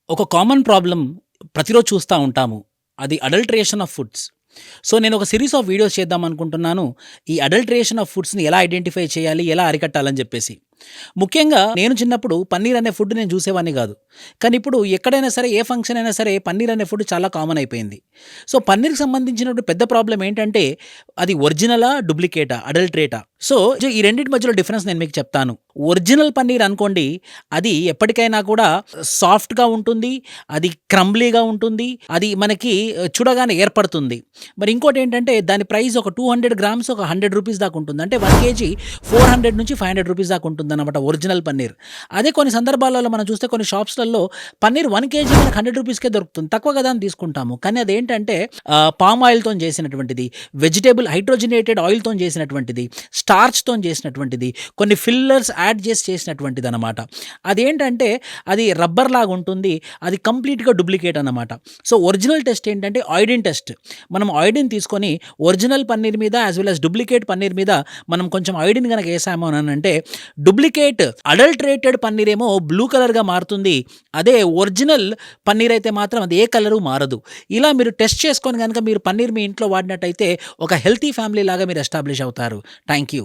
ఒక common problem ప్రతిరోజు చూస్తా ఉంటాము. అది అడల్టరేషన్ ఆఫ్ ఫుడ్స్. సో, నేను ఒక సీరీస్ ఆఫ్ వీడియోస్ చేద్దాం అనుకుంటున్నాను. ఈ అడల్టరేషన్ ఆఫ్ ఫుడ్స్‌ని ఎలా ఐడెంటిఫై చేయాలి? ఎలా అరికట్టాలని జెప్పేసి. ముఖ్యంగా నేను చిన్నప్పుడు పన్నీర్ అనే ఫుడ్ నేను చూసేవాడిని గాదు. కానీ ఇప్పుడు ఎక్కడైనా సరే, ఏ ఫంక్షన్ అయినా సరే పన్నీర్ అనే ఫుడ్ చాలా కామన్ అయిపోయింది. సో, పన్నీర్‌కి సంబంధించినటువంటి పెద్ద ప్రాబ్లమ్ ఏంటంటే అది ఒరిజినలా? డూప్లికేటా? అడల్టరేటా? సో, ఈ రెండిటి మధ్యలో డిఫరెన్స్ నేను మీకు చెప్తాను. ఒరిజినల్ పన్నీర్ అనుకోండి, అది ఎప్పటికైనా కూడా సాఫ్ట్‌గా ఉంటుంది. అది క్రంబ్లీగా ఉంటుంది. అది మనకి చూడగానే ఏర్పడుతుంది. మరి ఇంకోటేంటంటే దాని ప్రైస్ ఒక 200 గ్రామ్స్ ఒక ₹100 దాకా ఉంటుంది. అంటే 1 కేజీ 400-500 దాకా ఉంటుందన్నమాట ఒరిజినల్ పన్నీర్. అదే కొన్ని సందర్భాలలో మనం చూస్తే కొన్ని షాప్స్‌లలో పన్నీర్ 1 కేజీ మనకు ₹100కే దొరుకుతుంది. తక్కువ కదా అని తీసుకుంటాము. కానీ అదేంటంటే పామ్ ఆయిల్‌తోని చేసినటువంటిది, వెజిటబుల్ హైడ్రోజనేటెడ్ ఆయిల్‌తోని చేసినటువంటిది, స్టార్చ్‌తోని చేసినటువంటిది, కొన్ని ఫిల్లర్స్ యాడ్ చేసి చేసినటువంటిదనమాట. అదేంటంటే అది రబ్బర్ లాగా ఉంటుంది. అది కంప్లీట్‌గా డూప్లికేట్ అన్నమాట. సో, ఒరిజినల్ టెస్ట్ ఏంటంటే అయోడిన్ టెస్ట్. మనం అయోడిన్ తీసుకొని ఒరిజినల్ పన్నీర్ మీద as well as duplicate paneer మీద మనం కొంచెం అయోడిన్ గనక ఏసాము అనంటే డూప్లికేట్ అడల్టరేటెడ్ పన్నీర్ ఏమో బ్లూ కలర్‌గా మారుతుంది. అదే ఒరిజినల్ పన్నీర్ అయితే మాత్రం అది ఏ కలరు మారదు. ఇలా మీరు టెస్ట్ చేసుకొని గనక మీరు పన్నీర్ మీ ఇంట్లో వాడినట్టయితే ఒక హెల్తీ ఫ్యామిలీ లాగా మీరు ఎస్టాబ్లిష్ అవుతారు. Thank you.